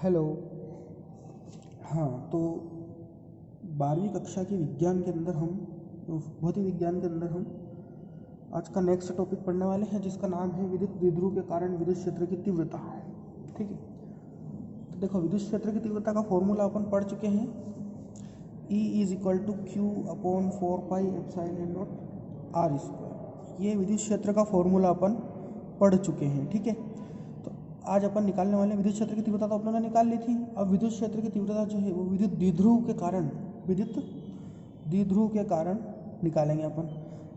Hello. हाँ, तो 12वीं कक्षा की विज्ञान के अंदर हम भौतिक विज्ञान के अंदर हम आज का नेक्स्ट टॉपिक पढ़ने वाले हैं, जिसका नाम है विद्युत द्विध्रुव के कारण विद्युत क्षेत्र की तीव्रता। ठीक है, तो देखो, विद्युत क्षेत्र की तीव्रता का फॉर्मूला अपन पढ़ चुके हैं। E = Q/4πε0 r²। ये विद्युत क्षेत्र का फॉर्मूला अपन पढ़ चुके हैं। ठीक है, तो आज अपन निकालने वाले विद्युत क्षेत्र की तीव्रता तो अपनों ने निकाल ली थी। अब विद्युत क्षेत्र की तीव्रता जो है वो विद्युत द्विध्रुव के कारण निकालेंगे अपन।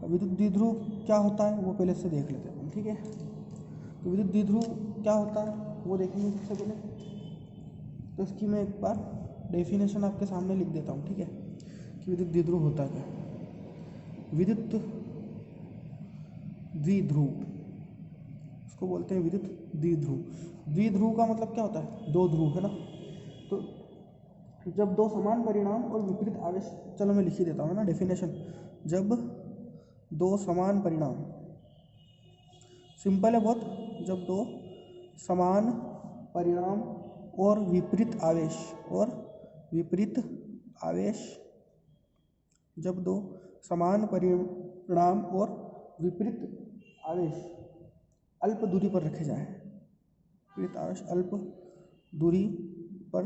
विद्युत द्विध्रुव क्या होता है वो पहले से देख लेते हैं अपन। ठीक है, तो विद्युत द्विध्रुव क्या होता है वो देखेंगे सबसे पहले। तो इसकी मैं एक बार डेफिनेशन आपके सामने लिख देता हूँ। ठीक है, कि विद्युत द्विध्रुव होता क्या। विद्युत द्विध्रुव, इसको बोलते हैं विद्युत द्विध्रुव। द्विध्रुव का मतलब क्या होता है? दो ध्रुव, है ना। तो जब दो समान परिणाम और विपरीत आवेश, चलो मैं लिख ही देता हूँ ना डेफिनेशन। जब दो समान परिणाम, सिंपल है बहुत। जब दो समान परिणाम और विपरीत आवेश, जब दो समान परिणाम और विपरीत आवेश अल्प दूरी पर रखे जाएं। विपरीत आवेश अल्प दूरी पर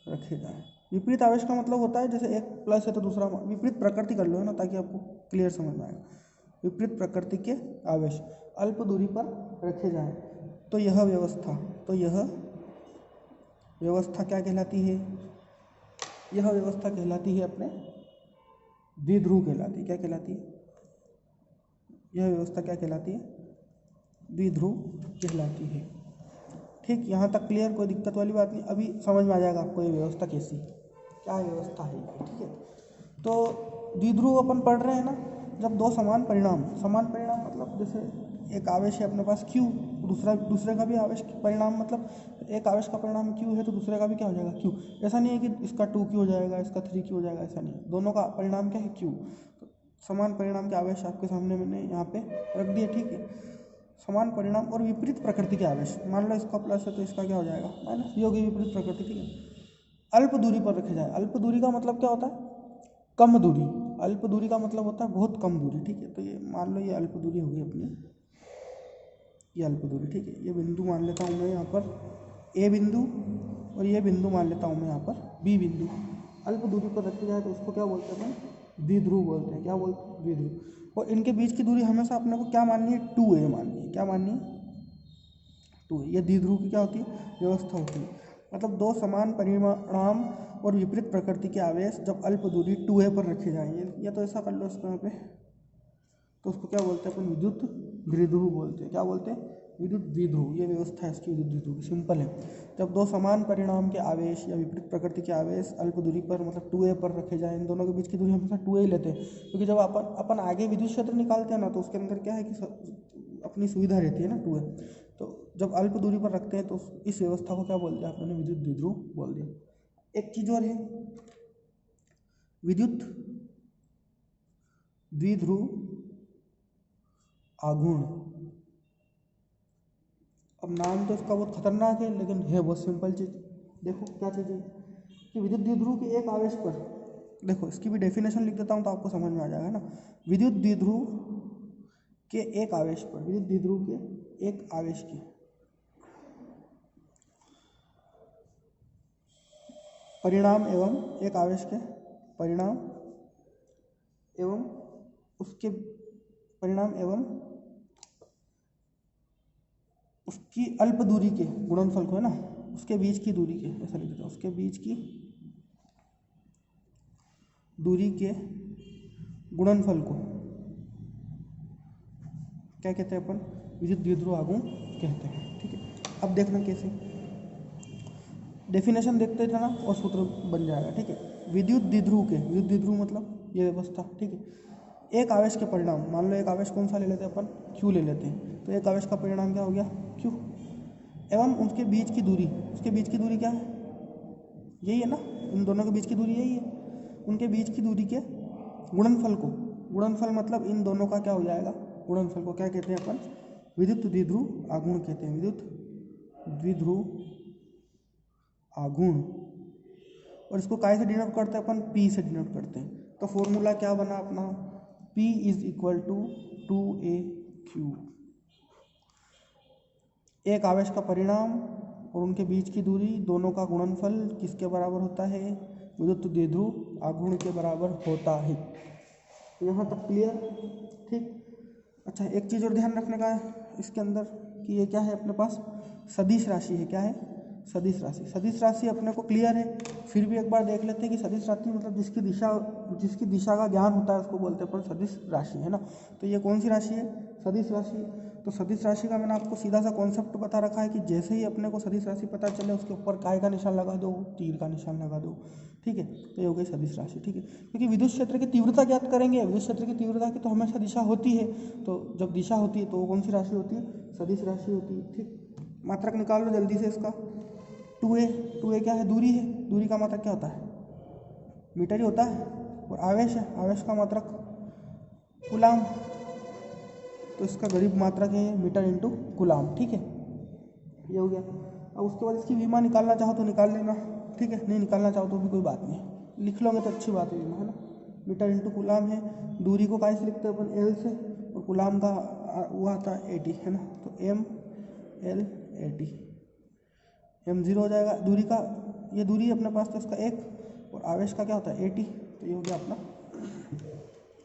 रखे जाएं। विपरीत आवेश का मतलब होता है जैसे एक प्लस है तो दूसरा, विपरीत प्रकृति कर लो, है ना, ताकि आपको क्लियर समझ में आए। विपरीत प्रकृति के आवेश अल्प दूरी पर रखे जाएं। तो यह व्यवस्था क्या कहलाती है? यह व्यवस्था कहलाती है अपने द्विध्रुव कहलाती है। क्या कहलाती है? यह व्यवस्था क्या कहलाती है? द्विध्रुव कहलाती है। ठीक, यहाँ तक क्लियर, कोई दिक्कत वाली बात नहीं। अभी समझ में आ जाएगा आपको ये व्यवस्था कैसी, क्या व्यवस्था है। ठीक है, तो द्विध्रुव अपन पढ़ रहे हैं ना। जब दो समान परिणाम मतलब जैसे एक आवेश है अपने पास Q, दूसरे का भी आवेश परिणाम, मतलब एक आवेश का परिणाम Q है तो दूसरे का भी क्या हो जाएगा? Q। ऐसा नहीं है कि इसका 2Q हो जाएगा, इसका 3Q हो जाएगा, ऐसा नहीं है। दोनों का परिणाम क्या है? Q। तो समान परिणाम के आवेश आपके सामने मैंने यहाँ पे रख दिए। ठीक है, समान परिणाम और विपरीत प्रकृति के आवेश, मान लो इसका प्लस है तो इसका क्या हो जाएगा? माइनस। ये होगी विपरीत प्रकृति। ठीक है, अल्प दूरी पर रखे जाए। अल्प दूरी का मतलब क्या होता है? कम दूरी। अल्प दूरी का मतलब होता है बहुत कम दूरी। ठीक है, तो ये मान लो ये अल्प दूरी होगी अपनी, ये अल्प दूरी। ठीक है, ये बिंदु मान लेता हूँ मैं यहाँ पर A बिंदु, और ये बिंदु मान लेता हूँ मैं यहाँ पर B बिंदु। अल्प दूरी पर रखे जाए तो उसको क्या बोलते हैं अपन? द्विध्रुव बोलते हैं। क्या बोलते हैं? द्विध्रुव। और इनके बीच की दूरी हमेशा अपने को क्या माननी है? 2a माननी है। क्या माननी है? 2a। ये द्विध्रुव की क्या होती है? व्यवस्था होती है। मतलब दो समान परिणाम और विपरीत प्रकृति के आवेश जब अल्प दूरी 2a पर रखे जाएंगे, या तो ऐसा कर लो इसको यहाँ पे, तो उसको क्या बोलते हैं अपन? विद्युत द्विध्रुव बोलते हैं। क्या बोलते हैं? विद्युत द्विध्रुव। ये व्यवस्था है इसकी विद्युत द्विध्रुव की। सिंपल है। जब दो समान परिणाम के आवेश या विपरीत प्रकृति के आवेश अल्प दूरी पर, मतलब 2a पर रखे जाएं, इन दोनों के बीच की दूरी हमेशा 2a ही लेते हैं, क्योंकि जब अपन आगे विद्युत क्षेत्र निकालते हैं ना, तो उसके अंदर क्या है कि अपनी सुविधा रहती है ना 2a। तो जब अल्प दूरी पर रखते हैं तो इस व्यवस्था को क्या बोल दिया आपने? विद्युत द्विध्रुव बोल दिया। एक चीज और है, विद्युत द्विध्रुव आघूर्ण। अब नाम तो इसका बहुत खतरनाक है, लेकिन है बहुत सिंपल चीज़। देखो क्या चीज़ है कि विद्युत द्विध्रुव के एक आवेश पर, देखो इसकी भी डेफिनेशन लिख देता हूँ तो आपको समझ में आ जाएगा ना। विद्युत द्विध्रुव के एक आवेश पर, विद्युत द्विध्रुव के एक आवेश की परिणाम एवं एक आवेश के परिणाम एवं उसके परिणाम एवं उसकी अल्प दूरी के गुणनफल को, है ना, उसके बीच की दूरी के, ऐसा लिख देता हूँ, उसके बीच की दूरी के गुणनफल को क्या कहते हैं अपन? विद्युत द्विध्रुव आघूर्ण कहते हैं। ठीक है, अब देखना कैसे, डेफिनेशन देखते थे ना और सूत्र बन जाएगा। ठीक है, विद्युत द्विध्रुव मतलब ये व्यवस्था। ठीक है, एक आवेश के परिणाम, मान लो एक आवेश कौन सा ले लेते हैं अपन? Q ले लेते हैं। तो एक आवेश का परिणाम क्या हो गया? Q। एवं उसके बीच की दूरी, उसके बीच की दूरी क्या है? यही है ना, इन दोनों के बीच की दूरी यही है। उनके बीच की दूरी के गुणनफल को, गुणनफल मतलब इन दोनों का क्या हो जाएगा? गुणनफल को क्या कहते हैं अपन? विद्युत द्विध्रुव आघूर्ण कहते हैं। विद्युत द्विध्रुव आघूर्ण, और इसको काय से डिनोट करते हैं अपन, P से डिनोट करते हैं। तो फॉर्मूला क्या बना अपना, P is equal to 2a³। एक आवेश का परिणाम और उनके बीच की दूरी दोनों का गुणनफल किसके बराबर होता है, विद्युत द्विध्रुव आघूर्ण के बराबर होता है। तो यहाँ तक क्लियर, ठीक। अच्छा, एक चीज़ और ध्यान रखने का है इसके अंदर कि ये क्या है अपने पास, सदिश राशि है। क्या है, सदिश राशि। सदिश राशि अपने को क्लियर है, फिर भी एक बार देख लेते हैं कि सदिश राशि मतलब जिसकी दिशा का ज्ञान होता है उसको बोलते हैं अपन सदिश राशि, है ना। तो ये कौन सी राशि है, सदिश राशि। तो सदिश राशि का मैंने आपको सीधा सा कॉन्सेप्ट बता रखा है कि जैसे ही अपने को सदिश राशि पता चले उसके ऊपर काय का निशान लगा दो, तीर का निशान लगा दो, ठीक है। तो ये हो गई सदिश राशि, ठीक है। क्योंकि विद्युत क्षेत्र की तीव्रता ज्ञात करेंगे, विद्युत क्षेत्र की तीव्रता की तो हमेशा दिशा होती है, तो जब दिशा होती है तो वो कौन सी राशि होती है, सदिश राशि होती है, ठीक। मात्रक निकाल लो जल्दी से इसका, 2a क्या है, दूरी है। दूरी का मात्रक क्या होता है, मीटर ही होता है। और आवेश है, आवेश का मात्रक कूलाम, तो इसका गरीब मात्रक है मीटर इंटू कूलाम, ठीक है। ये हो गया। अब उसके बाद इसकी विमा निकालना चाहो तो निकाल लेना, ठीक है। नहीं निकालना चाहो तो भी कोई बात नहीं, लिख लोगे तो अच्छी बात है विमा, है ना। मीटर इंटू कूलाम है। दूरी को काय से लिखते हैं अपन, एल से, और कूलाम का वो आता है 80, है ना। तो ML/80, M0 हो जाएगा दूरी का, ये दूरी अपने पास तो इसका 1, और आवेश का क्या होता है 80। तो ये हो गया अपना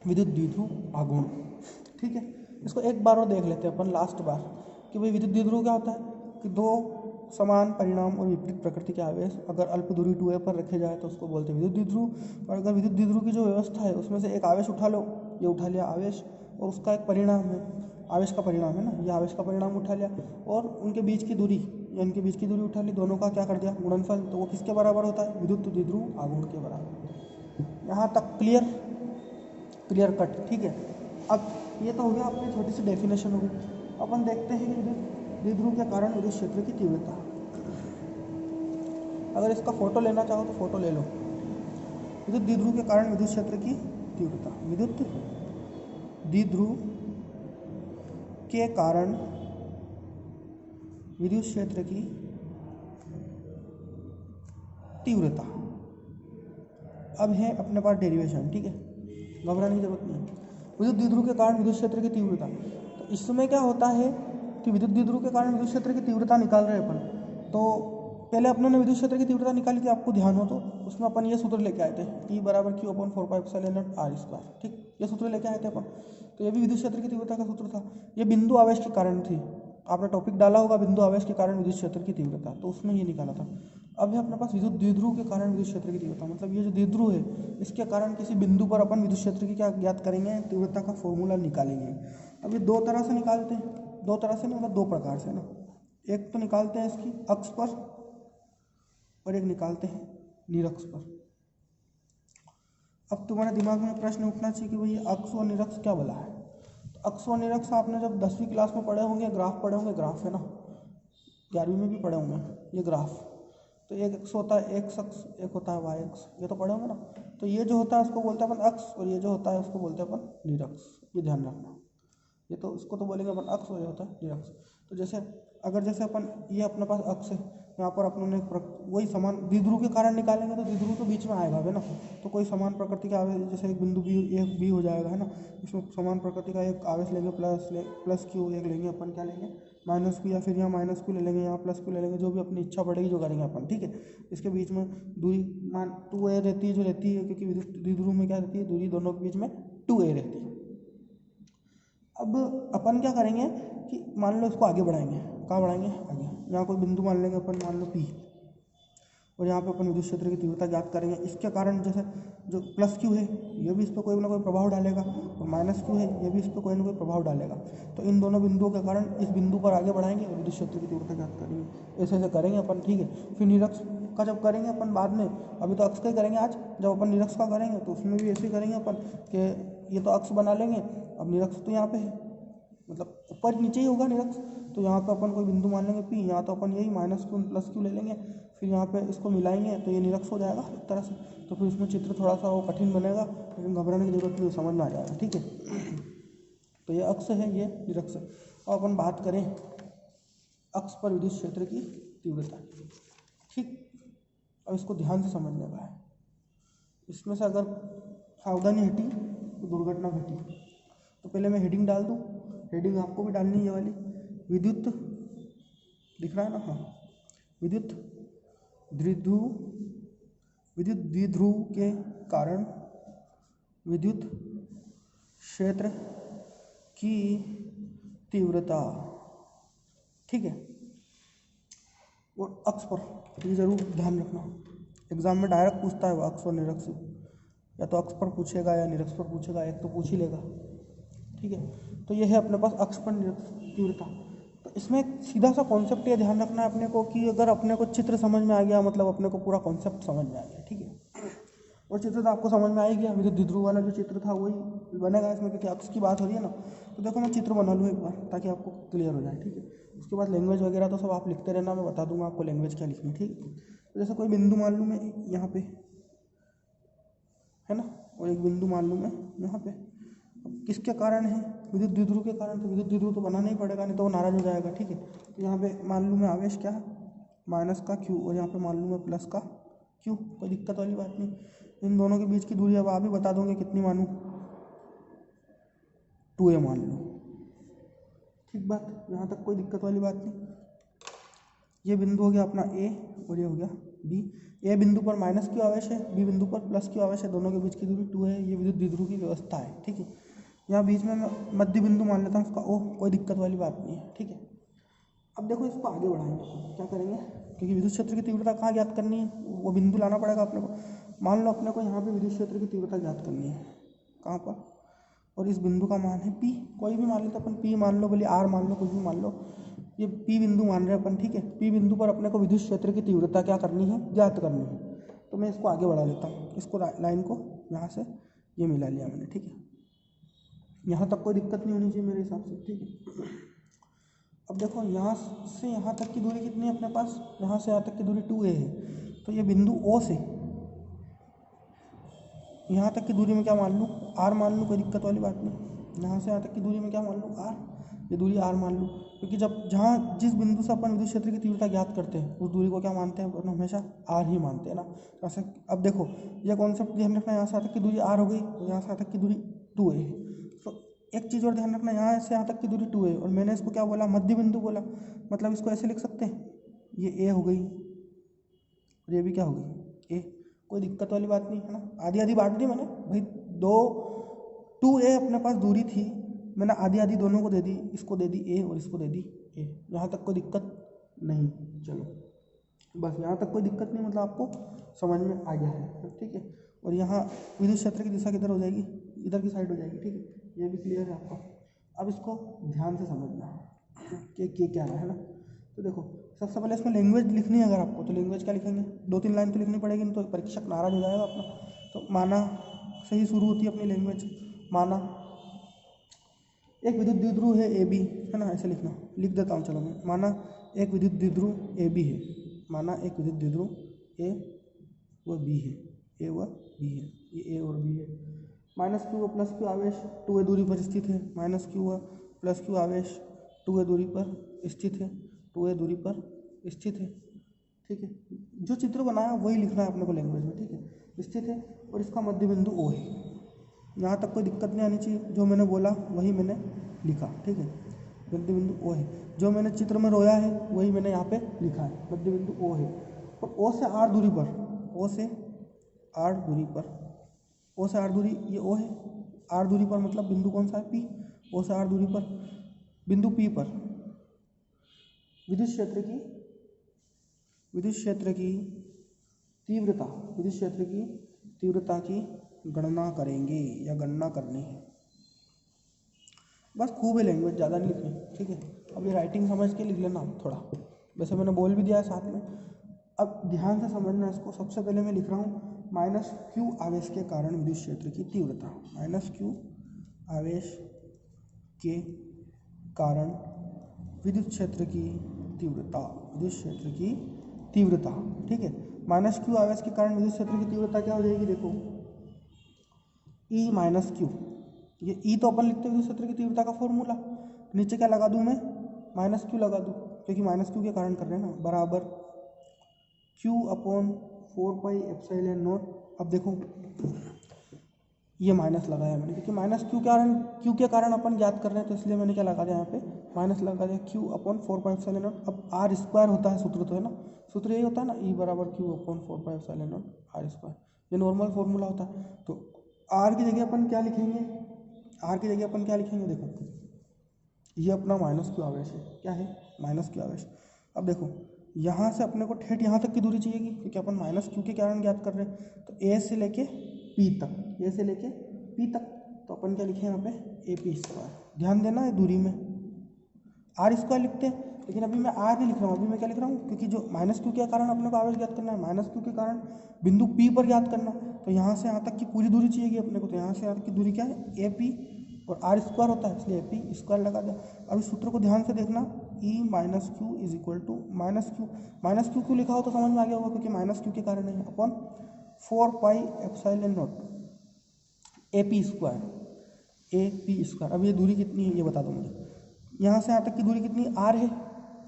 विद्युत द्विध्रुव आघूर्ण, ठीक है। इसको एक बार और देख लेते हैं अपन, लास्ट बार, कि भाई विद्युत द्विध्रुव क्या होता है कि दो समान परिणाम और विपरीत प्रकृति के आवेश अगर अल्प दूरी 2a पर रखे जाए तो उसको बोलते हैं विद्युत द्विध्रुव। और अगर विद्युत द्विध्रुव की जो व्यवस्था है उसमें से एक आवेश उठा लो, ये उठा लिया आवेश, और उसका एक परिणाम है, आवेश का परिणाम है ना, ये आवेश का परिणाम उठा लिया, और उनके बीच की दूरी, इनके बीच की दूरी उठा ली, दोनों का क्या कर दिया, गुणनफल। तो वो किसके बराबर होता है, विद्युत द्विध्रुव आघूर्ण के बराबर। यहाँ तक क्लियर कट, ठीक है। अब ये तो हो गया अपनी छोटी सी डेफिनेशन हो गई। अपन देखते हैं कि द्विध्रुव के कारण विद्युत क्षेत्र की तीव्रता। अगर इसका फोटो लेना चाहो तो फोटो ले लो। विद्युत द्विध्रुव के कारण विद्युत क्षेत्र की तीव्रता, विद्युत द्विध्रुव के कारण विद्युत क्षेत्र की तीव्रता। अब है अपने पास डेरिवेशन, ठीक है, घबराने की जरूरत नहीं है। विद्युत द्विध्रुव के कारण विद्युत क्षेत्र की तीव्रता, तो इसमें क्या होता है कि विद्युत द्विध्रुव के कारण विद्युत क्षेत्र की तीव्रता निकाल रहे हैं अपन। तो पहले अपने ने विद्युत क्षेत्र की तीव्रता निकाली थी, आपको ध्यान हो तो उसमें अपन ये सूत्र लेके आए थे, E = Q/4πε0r², ठीक, ये सूत्र लेके आए थे अपन। तो ये भी विद्युत क्षेत्र की तीव्रता का सूत्र था। ये बिंदु आवेश के कारण थी, आपने टॉपिक डाला होगा बिंदु आवेश के कारण विद्युत क्षेत्र की तीव्रता, तो उसमें ये निकाला था। अब है अपने पास विद्युत द्विध्रुव के कारण विद्युत क्षेत्र की तीव्रता, मतलब ये जो द्विध्रुव है इसके कारण किसी बिंदु पर अपन विद्युत क्षेत्र की क्या ज्ञात करेंगे, तीव्रता का फॉर्मूला निकालेंगे। अब ये दो तरह से निकालते हैं, दो तरह से मतलब दो प्रकार से ना। एक तो निकालते हैं इसकी अक्ष पर, और एक निकालते हैं निरक्ष पर। अब तुम्हारे दिमाग में प्रश्न उठना चाहिए कि भाई अक्ष और निरक्ष क्या बोला है। तो अक्ष और निरक्ष आपने जब 10वीं क्लास में पढ़े होंगे, ग्राफ पढ़े होंगे, ग्राफ है ना, 11वीं में भी पढ़े होंगे ये ग्राफ। तो एक अक्ष होता है एक्स अक्ष, एक होता है वाई अक्ष, ये तो पढ़े होंगे ना। तो ये जो होता है उसको बोलते हैं अपन अक्ष, और ये जो होता है उसको बोलते हैं अपन निरक्ष, ये ध्यान रखना। ये तो इसको तो बोलेंगे अपन अक्ष, और ये होता है निरक्ष। तो जैसे अपन ये अपने पास अक्ष है, यहाँ पर अपन ने वही समान द्विध्रुव के कारण निकालेंगे तो द्विध्रुव तो बीच में आएगा है ना। तो कोई समान प्रकृति का आवेश, जैसे एक बिंदु बी हो जाएगा, है ना। इसमें समान प्रकृति का एक आवेश लेंगे, प्लस क्यू, एक लेंगे अपन क्या लेंगे -Q, या फिर यहाँ -Q ले लेंगे, यहाँ +Q ले लेंगे, जो भी अपनी इच्छा पड़ेगी जो करेंगे अपन, ठीक है। इसके बीच में दूरी 2a रहती है, जो रहती है, क्योंकि द्विध्रुव में क्या रहती है, दूरी दोनों के बीच में 2a रहती है। अब अपन क्या करेंगे कि मान लो इसको आगे बढ़ाएंगे, कहाँ बढ़ाएंगे, आगे। यहाँ कोई बिंदु मान लेंगे अपन, मान लो P, और यहाँ पे अपन विद्युत क्षेत्र की तीव्रता ज्ञात करेंगे। इसके कारण जैसे जो +Q है ये भी इस पर कोई ना कोई प्रभाव डालेगा, और -Q है ये भी इस पर कोई ना कोई प्रभाव डालेगा। तो इन दोनों बिंदुओं के कारण इस बिंदु पर आगे बढ़ाएंगे और विद्युत क्षेत्र की तीव्रता ज्ञात करेंगे। ऐसे ऐसे करेंगे अपन, ठीक है। फिर निरक्ष का जब करेंगे अपन बाद में, अभी तो अक्ष का ही करेंगे आज, जब अपन निरक्ष का करेंगे तो उसमें भी ऐसे ही करेंगे अपन कि ये तो अक्ष बना लेंगे। अब निरक्ष तो यहाँ पे है, मतलब ऊपर नीचे ही होगा निरक्ष। तो यहाँ पे अपन कोई बिंदु मान लेंगे P, यहाँ तो अपन यही -Q +Q ले लेंगे, फिर यहाँ पे इसको मिलाएंगे तो ये निरक्ष हो जाएगा एक तरह से। तो फिर इसमें चित्र थोड़ा सा वो कठिन बनेगा, लेकिन घबराने की जरूरत नहीं, समझ में आ जाएगा, ठीक है। तो ये अक्ष है, ये निरक्ष है। और अपन बात करें अक्ष पर विद्युत क्षेत्र की तीव्रता, ठीक। अब इसको ध्यान से समझने का है। इसमें से अगर सावधानी हटी तो दुर्घटना घटी। तो पहले मैं हेडिंग डाल दूँ, हेडिंग आपको भी डालनी है ये वाली। विद्युत दिख रहा है ना, हाँ, विद्युत द्विध्रुव के कारण विद्युत क्षेत्र की तीव्रता, ठीक है। और अक्ष पर ये जरूर ध्यान रखना, एग्जाम में डायरेक्ट पूछता है वो अक्ष और निरक्ष, या तो अक्ष पर पूछेगा या निरक्ष पर पूछेगा, एक तो पूछ ही लेगा, ठीक है। तो ये है अपने पास अक्ष पर निरक्ष तीव्रता। तो इसमें एक सीधा सा कॉन्सेप्ट ये ध्यान रखना है अपने को कि अगर अपने को चित्र समझ में आ गया मतलब अपने को पूरा कॉन्सेप्ट समझ में आ गया, ठीक है। और चित्र तो आपको समझ में आ ही गया, विद्युत द्विध्रुव वाला जो चित्र था वही बनेगा इसमें, क्योंकि अक्ष की बात हो रही है ना। तो देखो मैं चित्र बना लूँ एक बार ताकि आपको क्लियर हो जाए, ठीक है। उसके बाद लैंग्वेज वगैरह तो सब आप लिखते रहना, मैं बता दूंगा आपको लैंग्वेज क्या लिखनी, ठीक है। तो जैसे कोई बिंदु मान लूँ मैं यहाँ पे, है ना, और एक बिंदु मान लूँ मैं यहाँ पे। अब किसके कारण है? विद्युत द्विध्रुव के कारण। तो विद्युत द्विध्रुव तो बनाना ही पड़ेगा, नहीं तो वो नाराज हो जाएगा, ठीक है। तो यहाँ पे मान लूँ मैं आवेश क्या है, माइनस का क्यू, और यहाँ पे मान लूँ मैं प्लस का क्यू, कोई दिक्कत वाली बात नहीं। इन दोनों के बीच की दूरी अब आप ही बता दोगे कितनी मानूँ, 2a मान लो, ठीक बात, यहाँ तक कोई दिक्कत वाली बात नहीं। ये बिंदु हो गया अपना ए और ये हो गया बी। ए बिंदु पर माइनस क्यू आवेश है, बी बिंदु पर प्लस क्यू आवेश है, दोनों के बीच की दूरी 2 है। ये विद्युत द्विध्रुव की व्यवस्था है, ठीक है। यहाँ बीच में मैं मध्य बिंदु मान लेता हूँ उसका ओ, कोई दिक्कत वाली बात नहीं है, ठीक है। अब देखो इसको आगे बढ़ाएंगे, क्या करेंगे, क्योंकि विद्युत क्षेत्र की तीव्रता कहाँ ज्ञात करनी है, वो बिंदु लाना पड़ेगा अपने को। मान लो अपने को यहाँ पे विद्युत क्षेत्र की तीव्रता ज्ञात करनी है, कहाँ पर, और इस बिंदु का मान है P, कोई भी मान लेते अपन, P मान लो, बोले R मान लो, कुछ भी मान लो, ये P बिंदु मान रहे हैं अपन, ठीक है। P बिंदु पर अपने को विद्युत क्षेत्र की तीव्रता क्या करनी है, ज्ञात करनी है। तो मैं इसको आगे बढ़ा लेता हूँ, इसको लाइन को यहाँ से ये मिला लिया मैंने, ठीक है। यहाँ तक कोई दिक्कत नहीं होनी चाहिए मेरे हिसाब से, ठीक है। अब देखो यहाँ से यहाँ तक की दूरी कितनी है अपने पास, यहाँ से यहाँ तक की दूरी 2a है। तो ये बिंदु O से यहाँ तक की दूरी में क्या मान लूँ, R मान लूँ, कोई दिक्कत वाली बात नहीं। यहाँ से यहाँ तक की दूरी में क्या मान लूँ, R, ये दूरी R मान लूँ, क्योंकि जहाँ जिस बिंदु से अपन विद्युत क्षेत्र की तीव्रता ज्ञात करते हैं उस दूरी को क्या मानते हैं अपन, हमेशा R ही मानते हैं ना। ऐसे अब देखो ये कॉन्सेप्ट ध्यान रखना, यहाँ से यहाँ तक की दूरी R हो गई, और यहाँ से यहाँ तक की दूरी 2a है। तो एक चीज़ और ध्यान रखना, यहाँ से यहाँ तक की दूरी 2a, और मैंने इसको क्या बोला, मध्य बिंदु बोला, मतलब इसको ऐसे लिख सकते हैं, ये a हो गई और ये भी क्या हो गई, a, कोई दिक्कत वाली बात नहीं है ना। आधी आधी बांट दी मैंने भाई, 2a अपने पास दूरी थी, मैंने आधी आधी दोनों को दे दी, इसको दे दी a और इसको दे दी a, यहाँ तक कोई दिक्कत नहीं। चलो बस यहाँ तक कोई दिक्कत नहीं, मतलब आपको समझ में आ गया है, ठीक है। और यहाँ विद्युत क्षेत्र की दिशा किधर हो जाएगी, इधर की साइड हो जाएगी, ठीक है। ये भी क्लियर है आपको। अब इसको ध्यान से समझना कि क्या है ना। तो देखो सबसे पहले इसमें लैंग्वेज लिखनी है अगर आपको, तो लैंग्वेज क्या लिखेंगे, 2-3 लाइन तो लिखनी पड़ेगी, नहीं तो परीक्षक नाराज हो जाएगा अपना। तो माना से ही शुरू होती है अपनी लैंग्वेज। माना एक विद्युत द्विध्रुव है ए बी, है ना, ऐसे लिखना, लिख देता हूँ चलो मैं। माना एक विद्युत द्विध्रुव ए बी है, माना एक विद्युत द्विध्रुव ए व बी है, ए व बी है, ये ए और बी है। माइनस क्यू व प्लस क्यू आवेश 2a दूरी पर स्थित है, माइनस क्यू व प्लस क्यू आवेश 2a दूरी पर स्थित है, 2a दूरी पर स्थित है, ठीक है। जो चित्र बनाया वही लिखना है अपने को लैंग्वेज में, ठीक है। स्थित है और इसका मध्य बिंदु O है, यहाँ तक कोई दिक्कत नहीं आनी चाहिए, जो मैंने बोला वही मैंने लिखा, ठीक है। मध्य बिंदु O है, जो मैंने चित्र में रोया है वही मैंने यहाँ पे लिखा है, मध्य बिंदु O है। और O से R दूरी पर, O से R दूरी पर, O से R दूरी, ये O है, R दूरी पर मतलब बिंदु कौन सा है, P, O से R दूरी पर बिंदु P पर विद्युत क्षेत्र की तीव्रता की गणना करेंगे या गणना करनी है। बस खूब है लैंग्वेज, ज़्यादा नहीं लिखनी, ठीक है। अब ये राइटिंग समझ के लिख लेना थोड़ा, वैसे मैंने बोल भी दिया है साथ में। अब ध्यान से समझना इसको। सबसे पहले मैं लिख रहा हूँ माइनस क्यू आवेश के कारण विद्युत क्षेत्र की तीव्रता, माइनस क्यू आवेश के कारण विद्युत क्षेत्र की तीव्रता, ठीक है। माइनस क्यू आवेश के कारण विद्युत क्षेत्र की तीव्रता क्या हो जाएगी, देखो E माइनस क्यू, ये E तो अपन लिखते हैं विद्युत क्षेत्र की तीव्रता का फॉर्मूला, नीचे क्या लगा दूँ मैं, माइनस क्यू लगा दूँ, क्योंकि माइनस क्यू के कारण कर रहे हैं ना, बराबर Q/4 4πε0। अब देखो ये माइनस लगाया मैंने, क्योंकि माइनस क्यू के कारण अपन ज्ञात कर रहे हैं, तो इसलिए मैंने क्या लगा दिया यहाँ पे, माइनस लगा दिया Q/4πε0। अब आर स्क्वायर होता है सूत्र, तो है ना, सूत्र यही होता है ना, E = Q/4πε0 आर स्क्वायर, ये नॉर्मल फॉर्मूला होता है। तो आर की जगह अपन क्या लिखेंगे, देखो ये अपना माइनस क्यू आवेश है, क्या है, माइनस क्यू आवेश। अब देखो यहाँ से अपने को ठेठ यहाँ तक की दूरी चाहिएगी, क्योंकि अपन माइनस क्यू के कारण ज्ञात कर रहे हैं, तो ए से लेके पी तक, तो अपन क्या लिखे यहाँ पे AP²। ध्यान देना है दूरी में आर स्क्वायर लिखते हैं, लेकिन अभी मैं आर नहीं लिख रहा हूँ, अभी मैं क्या लिख रहा हूँ, क्योंकि जो माइनस क्यू के कारण अपने को आवेश ज्ञात करना है, माइनस क्यू के कारण बिंदु P पर ज्ञात करना, तो यहाँ से यहाँ तक की पूरी दूरी चाहिएगी अपने को, तो यहाँ से यहाँ तक की दूरी क्या है, AP, और आर स्क्वायर होता है, इसलिए AP² लगा दिया। अब इस सूत्र को ध्यान से देखना, E - Q = माइनस क्यू लिखा हो तो समझ में आ गया होगा, क्योंकि माइनस क्यू के कारण है, अपन 4πε0 AP²। अब ये दूरी कितनी है ये बता दो मुझे, यहाँ से यहाँ तक की दूरी कितनी, R है,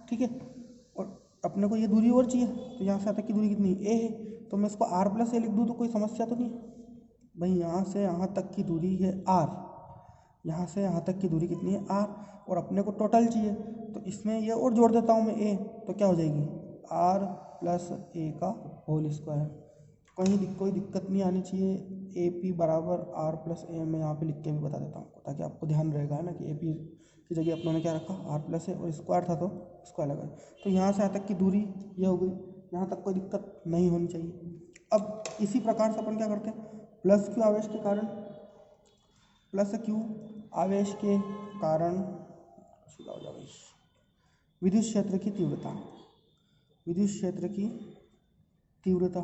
ठीक है, और अपने को ये दूरी और चाहिए, तो यहाँ से यहाँ तक की दूरी कितनी, A है, तो मैं इसको R+A लिख दूँ तो कोई समस्या तो नहीं है भाई। यहाँ से यहाँ तक की दूरी है R, यहाँ से यहाँ तक की दूरी कितनी है, R, और अपने को टोटल चाहिए, तो इसमें ये और जोड़ देता हूँ मैं A, तो क्या हो जाएगी, R+A²। कोई दिक्कत नहीं आनी चाहिए। AP = R+A, मैं यहाँ पे लिख के भी बता देता हूँ आपको, ताकि आपको ध्यान रहेगा ना कि AP की जगह अपनों ने क्या रखा, R+A, और स्क्वायर था तो स्क्वायर लगा। तो यहाँ से यहाँ तक की दूरी ये हो गई, यहाँ तक कोई दिक्कत नहीं होनी चाहिए। अब इसी प्रकार से अपन क्या करते हैं, प्लस क्यू आवेश के कारण, विद्युत क्षेत्र की तीव्रता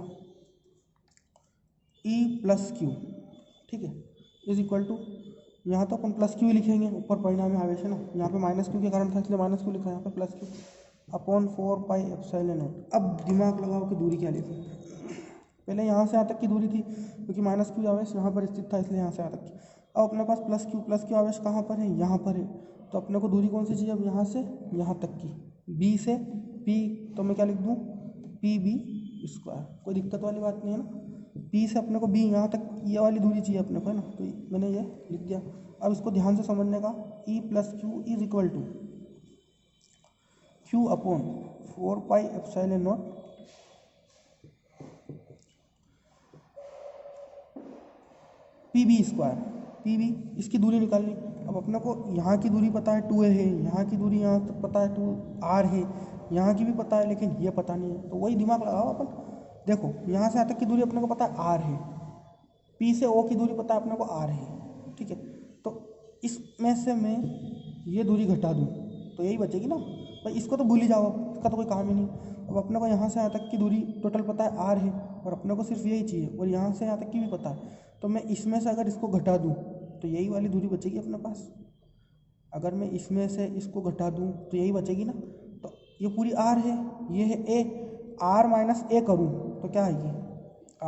E+Q, ठीक है, = यहाँ तो अपन +Q ही लिखेंगे, ऊपर परिणामी आवेश है ना, यहाँ पे माइनस क्यू के कारण था इसलिए माइनस क्यू लिखा है, यहाँ पे +Q/4πε0। अब दिमाग लगाओ कि दूरी क्या लिखें, पहले यहाँ से यहाँ तक की दूरी थी, क्योंकि माइनस क्यू आवेश यहाँ पर स्थित था, इसलिए यहाँ से यहाँ तक की। अब अपने पास +Q आवेश कहाँ पर है, यहाँ पर है, तो अपने को दूरी कौन सी चाहिए, अब यहाँ से यहाँ तक की, B से P, तो मैं क्या लिख दूँ, PB²। कोई दिक्कत वाली बात नहीं है ना, P से अपने को B यहाँ तक ये वाली दूरी चाहिए अपने को, है ना, तो मैंने ये लिख दिया। अब इसको ध्यान से समझने का, E+Q = Q/4πε0 PB²। इसकी दूरी निकालनी। अब अपने को यहाँ की दूरी पता है 2a है, यहाँ की दूरी यहाँ तक पता है 2r है, यहाँ की भी पता है, लेकिन ये पता नहीं है, तो वही दिमाग लगाओ अपन। देखो यहाँ से यहाँ तक की दूरी अपने को पता है r है, P से O की दूरी पता है अपने को r है, ठीक है, तो इसमें से मैं ये दूरी घटा दूँ तो यही बचेगी ना भाई, इसको तो भूल ही जाओ, इसका तो कोई काम ही नहीं। अब अपने को यहाँ से यहाँ तक की दूरी टोटल पता है r है, और अपने को सिर्फ यही चाहिए, और यहाँ से यहाँ तक की भी पता है, तो मैं इसमें से अगर इसको घटा दूँ तो यही वाली दूरी बचेगी अपने पास। अगर मैं इसमें से इसको घटा दूँ तो यही बचेगी ना, तो ये पूरी r है, ये है a, r-a करूँ तो क्या आएगी,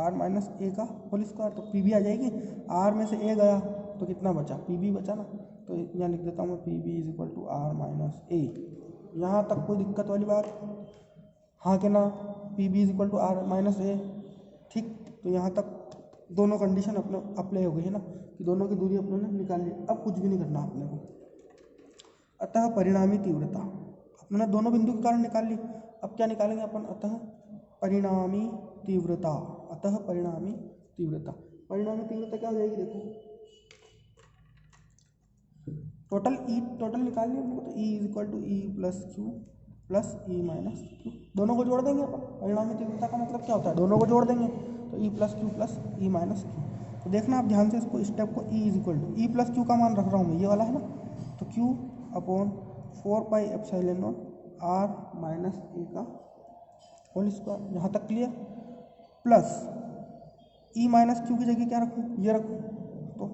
r-a², तो PB आ जाएगी। r में से a गया तो कितना बचा, PB बचा ना, तो यहाँ लिख देता हूँ मैं PB = r-a। यहाँ तक कोई दिक्कत वाली बात, हाँ के ना, PB = r-a, ठीक। तो यहाँ तक दोनों कंडीशन अपने अप्लाई हो गई है ना, कि दोनों की दूरी अपने ने निकाल ली। अब कुछ भी नहीं करना अपने को। अतः परिणामी तीव्रता अपने ने दोनों बिंदु के कारण निकाल ली, अब क्या निकालेंगे अपन, अतः परिणामी तीव्रता क्या हो जाएगी, देखो टोटल निकालनी है अपने को, तो E = E+Q + E - Q, दोनों को जोड़ देंगे अपन। परिणामी तीव्रता का मतलब क्या होता है, दोनों को जोड़ देंगे, तो E+Q + E - Q। तो देखना आप ध्यान से इसको स्टेप को, E+Q का मान रख रहा हूँ मैं, ये वाला है ना, तो Q/4πε0 r-a², यहाँ तक क्लियर, प्लस E - Q की जगह क्या रखूँ, ये रखूँ, तो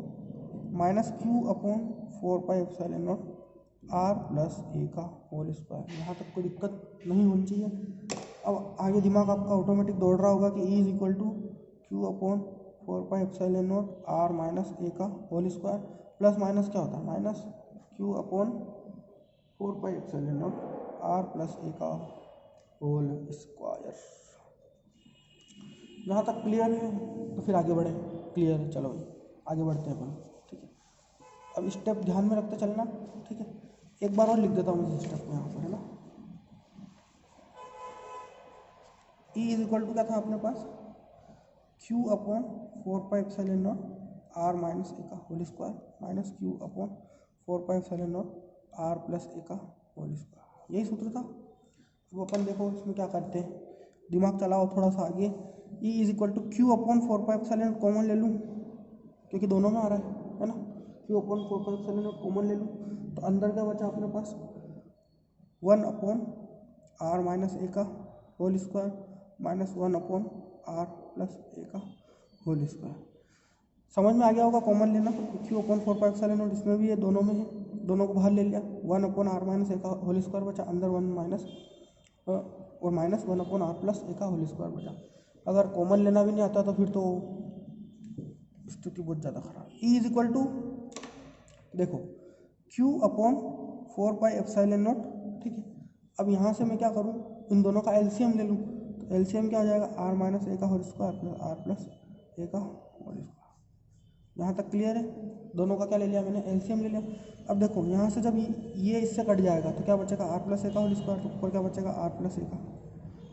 -Q/4πε0 r+a²। यहाँ तक कोई दिक्कत नहीं होनी चाहिए। अब आगे दिमाग आपका ऑटोमेटिक दौड़ रहा होगा कि E = Q/4πε0 r-a², plus minus क्या होता है, -Q/4πε0 r+a²। यहाँ तक क्लियर है तो फिर आगे बढ़े। क्लियर है, चलो भाई आगे बढ़ते हैं अपन। ठीक है, अब स्टेप ध्यान में रखते चलना। ठीक है, एक बार और लिख देता हूँ इस स्टेप को यहाँ पर, है ना। ई इज इक्वल टू क्या था अपने पास, q upon 4πε0 r minus a का whole square minus q upon 4πε0 r plus a का होल स्क्वायर, यही सूत्र था। अब अपन देखो इसमें क्या करते हैं, दिमाग चलाओ थोड़ा सा आगे। E is equal to q upon 4πε0 common ले लूँ क्योंकि दोनों में आ रहा है ना। क्यू अपॉन 4πε0 कॉमन ले लूँ तो अंदर क्या बचा अपने पास 1 अपॉन आर माइनस ए का whole square minus 1 upon r plus a का होल स्क्वायर। समझ में आ गया होगा कॉमन लेना। क्यू अपॉन 4πε0 इसमें भी है, दोनों में है, दोनों को बाहर ले लिया। 1 अपॉन आर माइनस ए का होल स्क्वायर बचा, अंदर 1 माइनस और minus 1 upon r plus a का होल स्क्वायर बचा। अगर कॉमन लेना भी नहीं आता तो फिर तो स्थिति बहुत ज़्यादा खराब। ई इज इक्वल टू देखो क्यू अपॉन 4πε0। ठीक है, अब यहाँ से मैं क्या करूँ, इन दोनों का एलसीएम ले लूँ। तो एलसीएम क्या हो जाएगा, आर माइनस ए का whole square plus r plus a का होल स्क्वायर। यहाँ तक क्लियर है, दोनों का क्या ले लिया मैंने, एलसीएम ले लिया। अब देखो यहाँ से जब ये इससे कट जाएगा तो क्या बचेगा, आर प्लस ए का होल स्क्वायर, तो ऊपर क्या बचेगा, आर प्लस ए का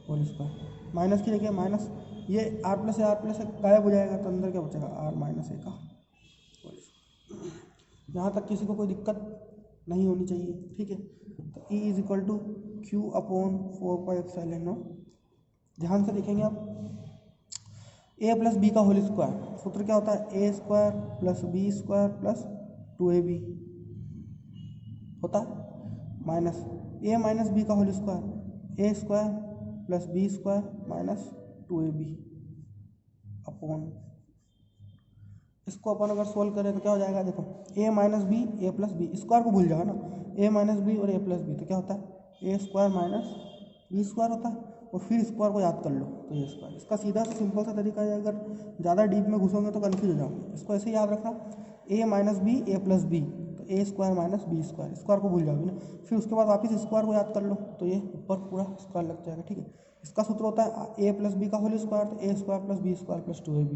होल स्क्वायर। माइनस की जगह माइनस, ये आर प्लस ए गायब हो जाएगा तो अंदर क्या बचेगा, आर माइनस ए का होल स्क्वायर। यहाँ तक किसी को कोई दिक्कत नहीं होनी चाहिए। ठीक है, तो E is equal to q upon 4πε0। ध्यान से देखेंगे आप, ए प्लस बी का होल स्क्वायर, सूत्र क्या होता है, a square plus b square plus 2ab होता है, माइनस ए माइनस बी का whole square, a square plus b square minus 2ab upon, इसको अपन अगर सोल्व करें तो क्या हो जाएगा, देखो ए minus b a plus b, square को भूल जाओ ना, ए माइनस बी और ए प्लस बी, तो क्या होता है a square minus b square होता है, और फिर स्क्वायर को याद कर लो तो ये स्क्वायर। इसका सीधा सा सिंपल सा तरीका है, अगर ज़्यादा डीप में घुसोगे तो कन्फ्यूज हो जाओगे। इसको ऐसे याद रखना, a minus b a plus b, तो a square minus b square, square को भूल जाओगे ना, फिर उसके बाद वापस स्क्वायर को याद कर लो तो ये ऊपर पूरा स्क्वायर लग जाएगा। ठीक है, इसका सूत्र होता है ए प्लस बी का होल स्क्वायर, तो a square plus b square plus 2ab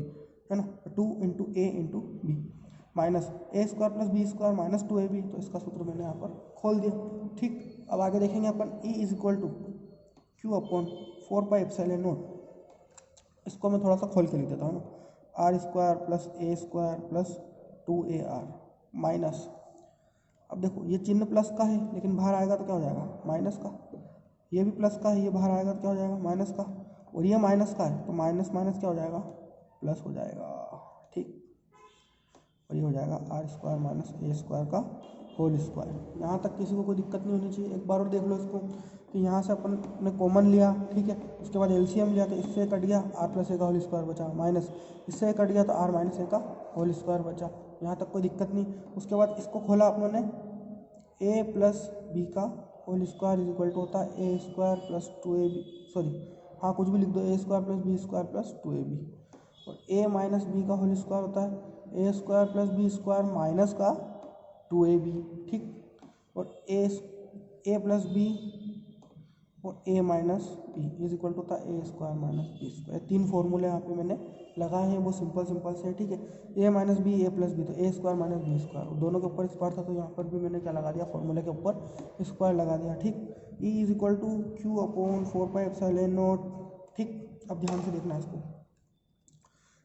है ना, 2 into a into b minus a square plus b square minus 2ab, तो इसका सूत्र मैंने यहाँ पर खोल दिया। ठीक, अब आगे देखेंगे अपन, E is equal to q upon 4πε0। इसको मैं थोड़ा सा खोल के लिख देता हूँ ना, r square plus a square plus 2ar minus, अब देखो ये चिन्ह प्लस का है लेकिन बाहर आएगा तो क्या हो जाएगा, माइनस का। ये भी प्लस का है, ये बाहर आएगा तो क्या हो जाएगा, माइनस का। और ये माइनस का है तो माइनस माइनस क्या हो जाएगा, प्लस हो जाएगा। ठीक, और ये हो जाएगा r square minus a square का होल स्क्वायर। यहाँ तक किसी को कोई दिक्कत नहीं होनी चाहिए। एक बार और देख लो इसको कि यहाँ से अपन ने कॉमन लिया, ठीक है, उसके बाद एलसीएम लिया तो इससे कट गया, आर प्लस ए का होल स्क्वायर बचा, माइनस इससे कट गया तो आर माइनस ए का होल स्क्वायर बचा। यहाँ तक कोई दिक्कत नहीं। उसके बाद इसको खोला अपनों ने, ए प्लस बी का whole square is equal to होता है a square plus 2ab, sorry हाँ कुछ भी लिख दो, a square plus b square plus 2ab, और ए माइनस बी का होल स्क्वायर होता है a square plus b square minus का 2ab। ठीक, और ए प्लस बी और a minus b is equal to होता है a square minus b square. तीन फॉर्मूले यहाँ पे मैंने लगाए हैं, वो सिंपल से है। ठीक है, ए minus b a plus b, तो a square minus b square, दोनों के ऊपर स्क्वायर था तो यहाँ पर भी मैंने क्या लगा दिया, फॉर्मूले के ऊपर स्क्वायर लगा दिया। ठीक, E is equal to q upon 4πε0। ठीक, अब ध्यान से देखना इसको,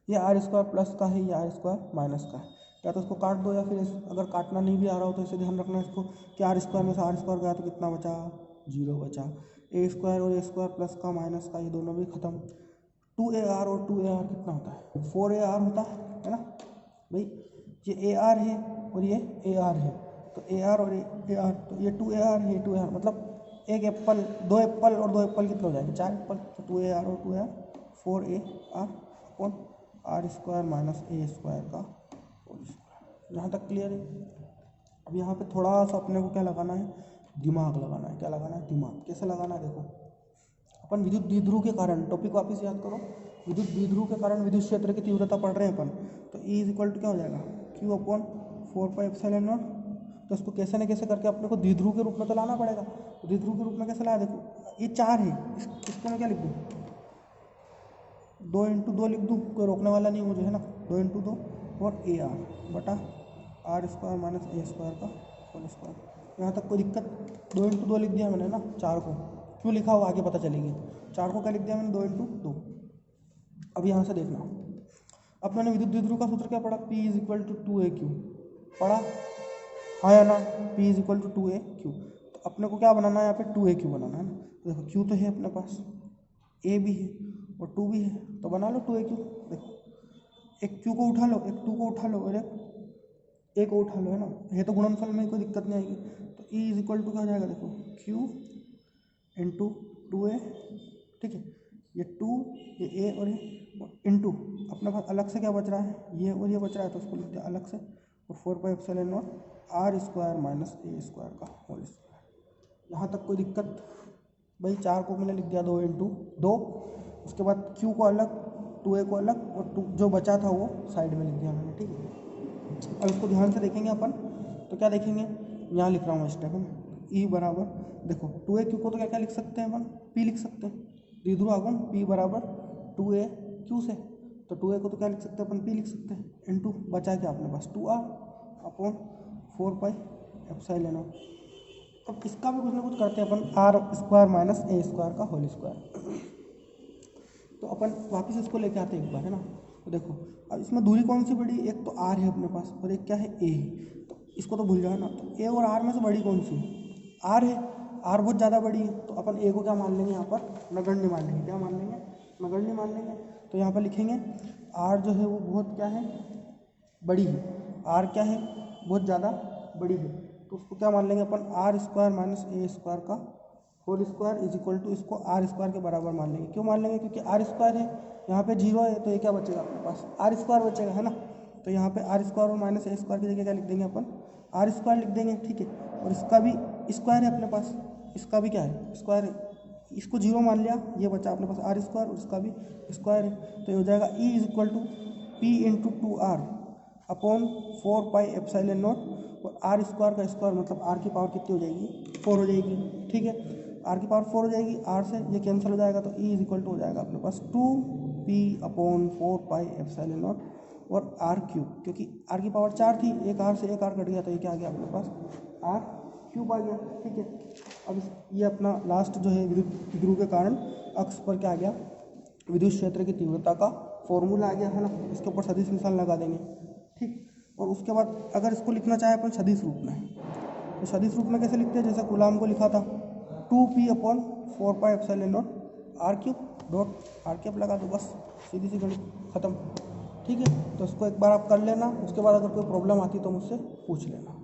ये आर स्क्वायर प्लस का है, ये आर स्क्वायर माइनस का है, या तो इसको काट दो, या फिर अगर काटना नहीं भी आ रहा हो तो इसे ध्यान रखना इसको कि आर स्क्वायर में से आर स्क्वायर गया तो कितना बचा, 0 बचा। ए स्क्वायर और ए स्क्वायर प्लस का माइनस का, ये दोनों भी खत्म। 2ar और 2ar कितना होता है, 4ar होता है ना भाई। ये ar है और ये ar है, तो ar और ar, तो ये 2ar है, 2ar मतलब एक एप्पल, 2 एप्पल और 2 एप्पल कितना हो जाएंगे, 4 एप्पल, तो 2ar और 2ar 4ar upon r square minus a square का होल स्क्वायर। यहाँ तक क्लियर है। अब यहाँ पे थोड़ा सा अपने को क्या लगाना है, दिमाग लगाना है। क्या लगाना है, दिमाग। कैसे लगाना है, देखो अपन विद्युत द्विध्रुव के कारण, टॉपिक वापस याद करो, विद्युत द्विध्रुव के कारण विद्युत क्षेत्र की तीव्रता पढ़ रहे हैं अपन, तो ई इज इक्वल टू क्या हो जाएगा, क्यू अपॉन 4πε0। तो इसको कैसे न कैसे करके अपने को द्विध्रुव के रूप में तो लाना पड़ेगा। तो द्विध्रुव के रूप में कैसे लाया, देखो ये 4 है, इसको मैं क्या लिख दूँ, 2 लिख दूँ, कोई रोकने वाला नहीं मुझे, है ना। 2 और ए आर बटा r square minus a square का होल स्क्वायर। यहाँ तक कोई दिक्कत? 2 लिख दिया मैंने ना, 4 को क्यों लिखा वो आगे पता चलेगी। 4 को क्या लिख दिया मैंने? 2 अब यहाँ से देखना, अब मैंने विद्युत द्विध्रुव का सूत्र क्या पढ़ा? P = 2AQ पढ़ा, हाँ या ना? P = 2AQ। तो अपने को क्या बनाना है यहाँ पे? 2AQ बनाना है ना। देखो Q तो है अपने पास, A भी है और 2 भी है, तो बना लो 2AQ। देखो एक Q को उठा लो, एक 2 को उठा लो और एक A को उठा लो, है ना। ये तो गुणनफल में कोई दिक्कत नहीं आएगी। तो E = क्या हो जाएगा? देखो Q × 2A, ठीक है। ये 2, ये A और ये इंटू अपने पास अलग से क्या बच रहा है? ये और ये बच रहा है, तो उसको लिखते हैं अलग से। और 4πε0 r square minus a square का होल स्क्वायर। यहाँ तक कोई दिक्कत? भाई 4 को मैंने लिख दिया 2 × 2, उसके बाद Q को अलग, 2A को अलग, और 2 जो बचा था वो साइड में लिख दिया मैंने, ठीक है। अब इसको ध्यान से देखेंगे अपन, तो क्या देखेंगे? यहाँ लिख रहा हूँ स्टेप में, E बराबर, देखो 2AQ को तो क्या क्या लिख सकते हैं अपन? P लिख सकते हैं, द्विध्रुव आघूर्ण P बराबर 2AQ से। तो 2A को तो क्या लिख सकते हैं अपन? P लिख सकते हैं, इंटू बचा क्या अपने पास? 2R upon 4πε0। अब इसका भी कुछ ना कुछ करते हैं अपन, r square minus a square का होल स्क्वायर। तो अपन वापस इसको लेके आते हैं एक बार, है ना। तो देखो अब इसमें दूरी कौन सी बड़ी? एक तो आर है अपने पास और एक क्या है? ए है। तो इसको तो भूल जाओ ना। तो ए और आर में से बड़ी कौन सी? आर है। आर बहुत ज़्यादा बड़ी है, तो अपन ए को क्या मान लेंगे यहाँ पर? नगण्य मान लेंगे। क्या मान लेंगे? नगण्य मान लेंगे। तो यहाँ पर लिखेंगे आर जो है वो बहुत क्या है? बड़ी है। आर क्या है? बहुत ज़्यादा बड़ी है। तो उसको क्या मान लेंगे अपन? R square minus a square का whole square is equal to, इसको आर स्क्वायर के बराबर मान लेंगे। क्यों मान लेंगे? क्योंकि आर स्क्वायर है, यहाँ पे 0 है, तो ये क्या बचेगा अपने पास? आर स्क्वायर बचेगा, है ना। तो यहाँ पे आर स्क्वायर और माइनस ए स्क्वायर की जगह क्या लिख देंगे अपन? आर स्क्वायर लिख देंगे, ठीक है। और इसका भी स्क्वायर है अपने पास, इसका भी क्या है? स्क्वायर है। इसको 0 मान लिया, ये बचा अपने पास आर स्क्वायर और इसका भी स्क्वायर है। तो ये हो जाएगा E = P × 2R अपॉन 4πε0, और आर स्क्वायर का स्क्वायर मतलब आर की पावर कितनी हो जाएगी? 4 हो जाएगी, ठीक है। आर की पावर 4 हो जाएगी, आर से ये कैंसिल हो जाएगा, तो E = हो जाएगा अपने पास 2P अपॉन 4πε0 और आर क्यूब, क्योंकि आर की पावर 4 थी, एक आर से एक आर कट गया, तो ये क्या आ गया अपने पास? आर क्यूब आ गया, ठीक है। अब ये अपना लास्ट जो है विद्युत द्विध्रुव के कारण अक्ष पर क्या आ गया? विद्युत क्षेत्र की तीव्रता का फॉर्मूला आ गया, है ना। इसके ऊपर सदिश निशान लगा देंगे, ठीक। और उसके बाद अगर इसको लिखना चाहे अपन सदिश रूप में, तो सदिश रूप में कैसे लिखते हैं? जैसे कूलाम को लिखा था 2P upon 4πε0 r cube dot r cap लगा दो, बस सीधी सी गणित खत्म, ठीक है। तो इसको एक बार आप कर लेना, उसके बाद अगर कोई प्रॉब्लम आती तो मुझसे पूछ लेना।